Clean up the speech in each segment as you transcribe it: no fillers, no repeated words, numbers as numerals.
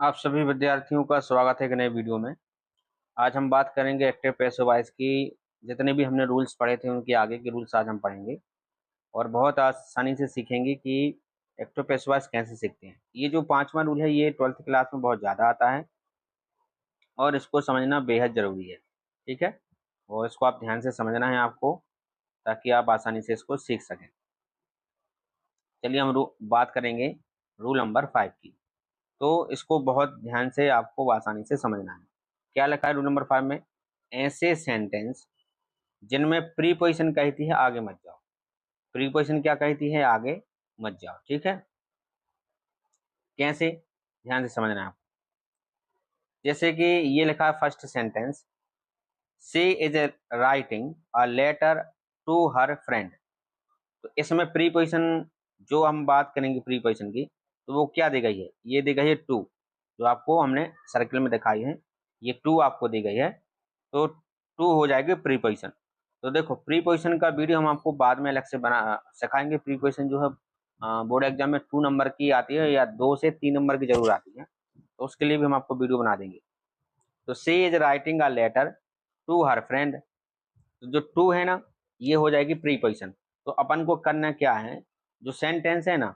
आप सभी विद्यार्थियों का स्वागत है एक नए वीडियो में। आज हम बात करेंगे एक्टिव पैसिव वॉइस की। जितने भी हमने रूल्स पढ़े थे उनके आगे के रूल्स आज हम पढ़ेंगे और बहुत आसानी से सीखेंगे कि एक्टिव पैसिव वॉइस कैसे सीखते हैं। ये जो पांचवा रूल है ये 12th क्लास में बहुत ज़्यादा आता है और इसको समझना बेहद ज़रूरी है। ठीक है, और इसको आप ध्यान से समझना है आपको, ताकि आप आसानी से इसको सीख सकें। चलिए हम बात करेंगे रूल नंबर 5 की। तो इसको बहुत ध्यान से आपको आसानी से समझना है। क्या लिखा है रूल नंबर 5 में? ऐसे सेंटेंस जिनमें प्रीपोजिशन कहती है आगे मत जाओ। प्रीपोजिशन क्या कहती है? आगे मत जाओ। ठीक है, कैसे? ध्यान से समझना है आपको। जैसे कि ये लिखा है first sentence, she is writing a letter to her friend. तो इसमें प्रीपोजिशन जो हम बात करेंगे प्रीपोजिशन की, तो वो क्या दी गई है? ये दी गई है टू, जो आपको हमने सर्कल में दिखाई है। ये टू आपको दी गई है, तो टू हो जाएगी प्रीपोजिशन। तो देखो, प्रीपोजिशन का वीडियो हम आपको बाद में अलग से बना सिखाएंगे। प्रीपोजिशन जो है बोर्ड एग्जाम में 2 नंबर की आती है या 2 से 3 नंबर की जरूर आती है, तो उसके लिए भी हम आपको वीडियो बना देंगे। तो she is writing a letter to her friend, तो जो टू है ना, ये हो जाएगी प्रीपोजिशन। तो अपन को करना क्या है, जो सेंटेंस है ना,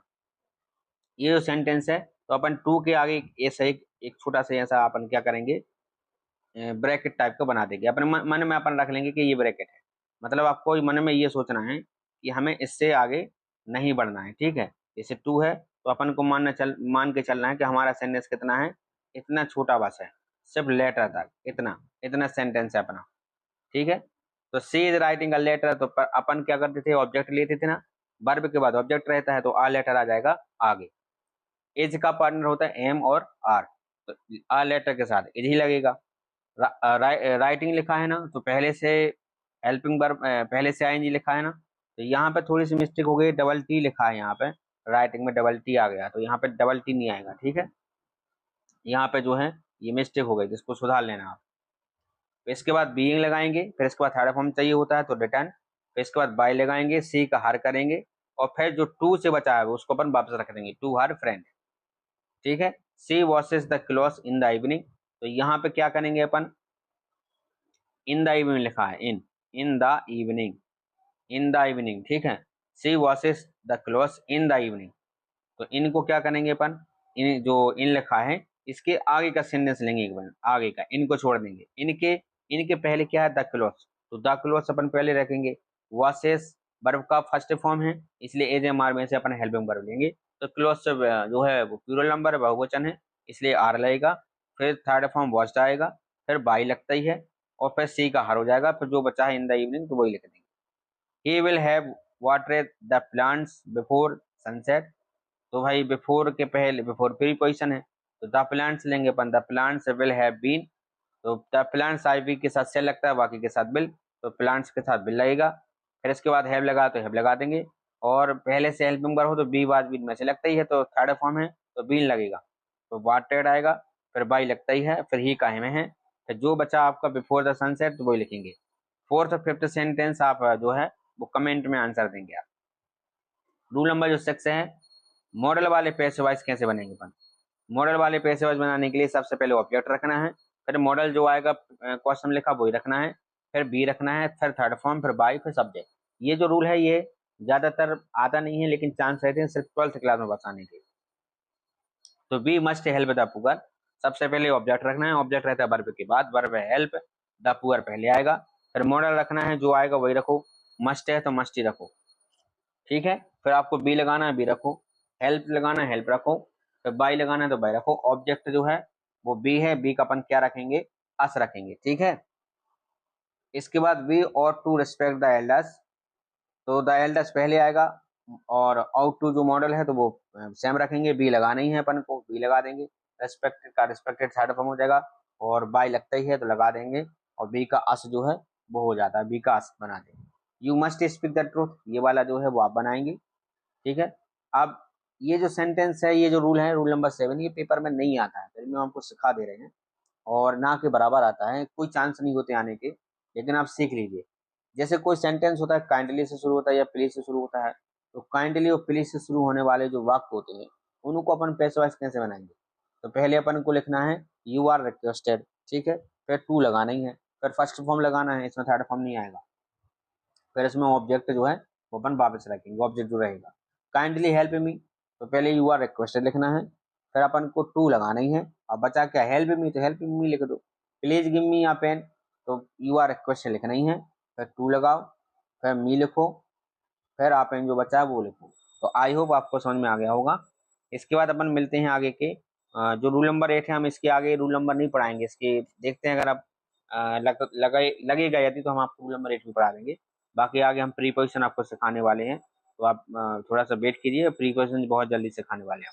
ये जो सेंटेंस है, तो अपन टू के आगे ऐसा एक छोटा सा ऐसा अपन क्या करेंगे, ब्रैकेट टाइप का बना देंगे। अपने मन में अपन रख लेंगे कि ये ब्रैकेट है। मतलब आपको मन में ये सोचना है कि हमें इससे आगे नहीं बढ़ना है। ठीक है, जैसे टू है तो अपन को मान के चलना है कि हमारा सेंटेंस कितना है, इतना छोटा बस है, सिर्फ लेटर तक, इतना इतना सेंटेंस है अपना। ठीक है, तो सी इज राइटिंग अ लेटर, तो अपन क्या करते थे, ऑब्जेक्ट लेते थे ना, वर्ब के बाद ऑब्जेक्ट रहता है तो आ लेटर आ जाएगा आगे। इज का पार्टनर होता है एम और आर, तो आ लेटर के साथ इज ही लगेगा। राइटिंग लिखा है ना, तो पहले से हेल्पिंग वर्ब, पहले से आईएनजी लिखा है ना, तो यहाँ पे थोड़ी सी मिस्टेक हो गई, डबल टी लिखा है यहाँ पे, राइटिंग में डबल टी आ गया, तो यहाँ पे डबल टी नहीं आएगा। ठीक है, यहाँ पे जो है ये मिस्टेक हो गई, जिसको सुधार लेना आप। फिर इसके बाद बीइंग लगाएंगे, फिर इसके बाद थर्ड फॉर्म चाहिए होता है तो रिटर्न, फिर इसके बाद बाय लगाएंगे, सी का हर करेंगे, और फिर जो टू से बचा है उसको अपन वापस रख देंगे, टू हर फ्रेंड। ठीक है, she washes the cloth in the evening, तो यहाँ पे क्या करेंगे अपन, इन द इवनिंग लिखा है, in the evening, in the evening. ठीक है, she washes the cloth in the evening, तो इनको क्या करेंगे अपन, इन जो इन लिखा है इसके आगे का सेंटेंस लेंगे, एक बार आगे का इनको छोड़ देंगे। इनके इनके पहले क्या है, द क्लॉथ, तो द क्लॉथ अपन पहले रखेंगे। वॉशेस वर्ब का फर्स्ट फॉर्म है, इसलिए एज एम आर में से अपन हेल्पिंग वर्ब लेंगे। तो क्लॉथ जो है वो प्लूरल नंबर है, बहुवचन है, इसलिए आर लगेगा। फिर थर्ड फॉर्म वॉश्ड आएगा, फिर बाई लगता ही है, और फिर सी का हर हो जाएगा, फिर जो बचा है इन द इवनिंग तो वही लिख देंगे। He will have watered the plants before sunset, तो भाई बिफोर के पहले, बिफोर प्रीपोजिशन है, तो द प्लांट्स लेंगे अपन, the plants will have been, तो द प्लांट्स आई बी के साथ से लगता है, बाकी के साथ बिल, तो प्लांट्स के साथ बिल लगेगा। फिर इसके बाद हैव लगा तो हैव लगा देंगे, और पहले से हेल्पिंग वर्ब हो तो बी बाद बीन में से लगता ही है, तो थर्ड फॉर्म है तो बीन लगेगा, तो वाटेड आएगा, फिर बाई लगता ही है, फिर ही काहे में है, फिर जो बचा आपका बिफोर द सनसेट तो वही लिखेंगे। फोर्थ और फिफ्थ सेंटेंस आप जो है वो कमेंट में आंसर देंगे आप। रूल नंबर जो 6 है, मॉडल वाले पैसे वाइज कैसे बनेंगे अपन। मॉडल वाले पैसे वाइज बनाने के लिए सबसे पहले ऑब्जेक्ट रखना है, फिर मॉडल जो आएगा क्वेश्चन लिखा वही रखना है, फिर बी रखना है, फिर थर्ड फॉर्म, फिर बाई, फिर सब्जेक्ट। ये जो रूल है ये ज्यादातर आता नहीं है, लेकिन चांस रहते हैं सिर्फ 12th क्लास में बताने के। तो we must help the poor, सबसे पहले ऑब्जेक्ट रखना है, ऑब्जेक्ट रहता है वर्ब के बाद, वर्ब है हेल्प, द पुअर पहले आएगा, फिर मॉडल रखना है, जो आएगा वही रखो, मस्ट है तो मस्ट ही रखो। ठीक है, फिर आपको बी लगाना है बी रखो, हेल्प लगाना है हेल्प रखो, फिर बाई लगाना है तो बाई रखो। ऑब्जेक्ट जो है वो बी है, बी का अपन क्या रखेंगे, अस रखेंगे। ठीक है, इसके बाद वी और टू रिस्पेक्ट द एल्डर्स, तो द एल्डर्स पहले आएगा, और आउट टू जो मॉडल है तो वो सेम रखेंगे, बी लगाना ही है अपन को, बी लगा देंगे। रेस्पेक्टेड का रिस्पेक्टेड थर्ड फॉर्म हो जाएगा, और बाई लगता ही है तो लगा देंगे, और बी का अस जो है वो हो जाता है, बी का अस बना देंगे। You must speak the truth, ये वाला जो है वो आप बनाएंगे। ठीक है, अब ये जो सेंटेंस है, ये जो रूल है, रूल नंबर 7, ये पेपर में नहीं आता है, फिर भी हम आपको सिखा दे रहे हैं, और ना के बराबर आता है, कोई चांस नहीं होते आने के, लेकिन आप सीख लीजिए। जैसे कोई सेंटेंस होता है काइंडली से शुरू होता है या प्लीज से शुरू होता है, तो काइंडली और प्लीज से शुरू होने वाले जो वाक्य होते हैं उनको अपन पैसे वाइज कैसे बनाएंगे, तो पहले अपन को लिखना है यू आर रिक्वेस्टेड, ठीक है, फिर टू लगाना ही है, फिर फर्स्ट फॉर्म लगाना है, इसमें थर्ड फॉर्म नहीं आएगा। फिर इसमें ऑब्जेक्ट जो है वो अपन वापस रखेंगे, ऑब्जेक्ट जो रहेगा काइंडली हेल्प मी, तो पहले यू आर रिक्वेस्टेड लिखना है, फिर अपन को टू लगाना ही है। अब बचा क्या, हेल्प मी, तो हेल्प मी लिख दो। Please give me a pen, तो यू आर रिक्वेस्टेड लिखना ही है, फिर टू लगाओ, फिर मी लिखो, फिर आप जो बचा है वो लिखो। तो आई होप आपको समझ में आ गया होगा। इसके बाद अपन मिलते हैं आगे के जो रूल नंबर 8 है, हम इसके आगे रूल नंबर नहीं पढ़ाएंगे, इसके देखते हैं, अगर आप लगेगा यदि तो हम आपको रूल नंबर 8 भी पढ़ा देंगे। बाकी आगे हम प्रीपोजिशन आपको सिखाने वाले हैं, तो आप थोड़ा सा वेट कीजिए, प्रीपोजिशन बहुत जल्दी सिखाने वाले हैं।